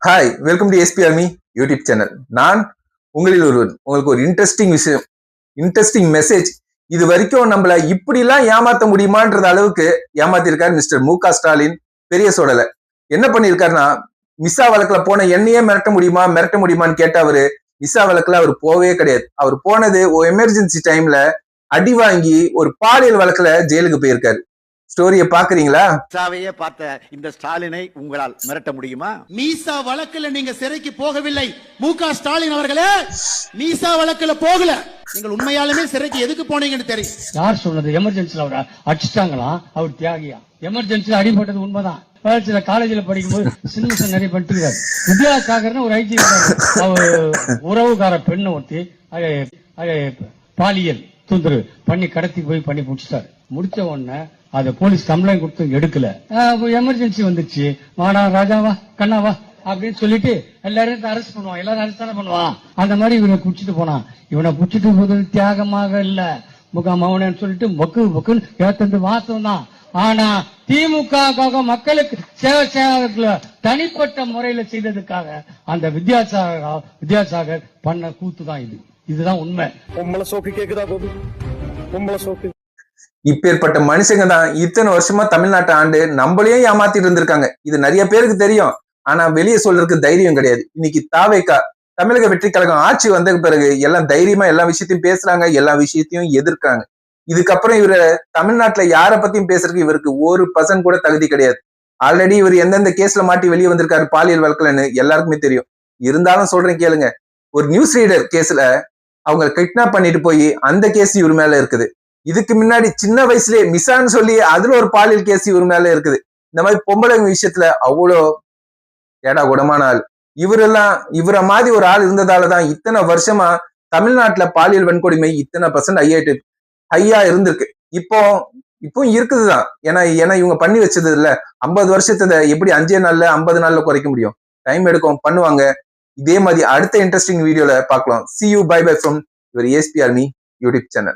Hi, welcome to SP army YouTube channel. நான் உங்களில் ஒருவன். உங்களுக்கு ஒரு இன்ட்ரெஸ்டிங் விஷயம், இன்ட்ரெஸ்டிங் மெசேஜ். இது வரைக்கும் நம்மள இப்படிலாம் ஏமாத்த முடியுமான்றது அளவுக்கு ஏமாத்திருக்காரு மிஸ்டர் மு.க. ஸ்டாலின். பெரிய சோடல என்ன பண்ணிருக்காருன்னா, மிஸ்ஸா வழக்குல போன என்னையே மிரட்ட முடியுமான்னு கேட்ட அவரு மிஸ்ஸா வழக்குல அவர் போவே கிடையாது. அவர் போனது ஒரு எமர்ஜென்சி டைம்ல அடி வாங்கி ஒரு பாலியல் வழக்குல ஜெயிலுக்கு போயிருக்காரு. ஸ்டோரிய பாக்குறீங்களா? மீசாவையே பார்த்த இந்த ஸ்டாலினை உங்களால் மிரட்ட முடியுமா? மீசா வழக்குல நீங்க சிறைக்கு போகவில்லை மு.க. ஸ்டாலின் அவர்களே. மீசா வழக்குல போகல. நீங்கள் உண்மையாலுமே சிறைக்கு எதுக்கு போனீங்கன்னு தெரியும். யார் சொன்னது? எமர்ஜென்சில அவர் அடிச்சிட்டாங்களா? அவர் தியாகியா? எமர்ஜென்சில அடிபட்டது உண்மைதான். காலேஜ்ல படிக்கும்போது சின்ன நிறைய பண்ணிட்டு வித்யாசாகர்னு ஒரு ஐஜி அவர் உறவுக்கார பெண்ணை ஒருத்தி பாலியல் தொந்தரவு பண்ணி கடத்தி போய் பண்ணி முடிச்சிட்டாரு. முடிச்ச உடனே அத போலீஸ் கம்ப்ளைண்ட் கொடுத்து எடுக்கல. எமர்ஜென்சி வந்துச்சு, வாடா ராஜாவா கண்ணாவா அப்படின்னு சொல்லிட்டு எல்லாரும் அரெஸ்ட் பண்ணுவான். எல்லாரும் அரெஸ்ட் தானே பண்ணுவான். அந்த மாதிரி இவனை குடிச்சிட்டு போனான். இவனை குடிச்சிட்டு போது தியாகமாக இல்ல முகமௌனன்னு சொல்லிட்டு மொக்குன்னு ஏத்தது வாசம் தான். ஆனா திமுக மக்களுக்கு சேவை தனிப்பட்ட முறையில செய்ததுக்காக அந்த வித்யாசாகர் பண்ண கூத்து தான் இது. இதுதான் உண்மை. பொம்பளை சோக்கு கேக்குதா? பொம்பளை சோக்கு. இப்பேற்பட்ட மனுஷங்க தான் இத்தனை வருஷமா தமிழ்நாட்டை ஆண்டு நம்மளையே ஏமாத்திட்டு இருந்திருக்காங்க. இது நிறைய பேருக்கு தெரியும், ஆனா வெளியே சொல்றதுக்கு தைரியம் கிடையாது. இன்னைக்கு தாவேகா தமிழக வெற்றி கழகம் ஆட்சி வந்த பிறகு எல்லாம் தைரியமா எல்லா விஷயத்தையும் பேசுறாங்க, எல்லா விஷயத்தையும் எதிர்க்காங்க. இதுக்கப்புறம் இவரு தமிழ்நாட்டுல யார பத்தியும் பேசுறதுக்கு இவருக்கு 1% கூட தகுதி கிடையாது. ஆல்ரெடி இவர் எந்தெந்த கேஸ்ல மாட்டி வெளியே வந்திருக்காரு பாலியல் வழக்குலன்னு எல்லாருக்குமே தெரியும். இருந்தாலும் சொல்றேன் கேளுங்க. ஒரு நியூஸ் ரீடர் கேஸ்ல அவங்க கிட்னாப் பண்ணிட்டு போய் அந்த கேஸ் இவர் மேல இருக்குது. இதுக்கு முன்னாடி சின்ன வயசுலயே மிஸ்ஸான்னு சொல்லி அதுல ஒரு பாலியல் கேஸ் இவர் மேல இருக்குது. இந்த மாதிரி பொம்பளை விஷயத்துல அவ்வளோ ஏடா குடமான ஆள் இவரை மாதிரி ஒரு ஆள் இருந்ததாலதான் இத்தனை வருஷமா தமிழ்நாட்டுல பாலியல் வன்கொடுமை இத்தனை % ஹையா இருந்திருக்கு. இப்போ இருக்குதுதான். ஏன்னா இவங்க பண்ணி வச்சது இல்ல. 50 வருஷத்தை எப்படி 5 நாள்ல 50 நாள்ல குறைக்க முடியும்? டைம் எடுக்கும், பண்ணுவாங்க. இதே மாதிரி அடுத்த இன்ட்ரெஸ்டிங் வீடியோல பார்க்கலாம். See you, bye bye from your ESP Army YouTube channel.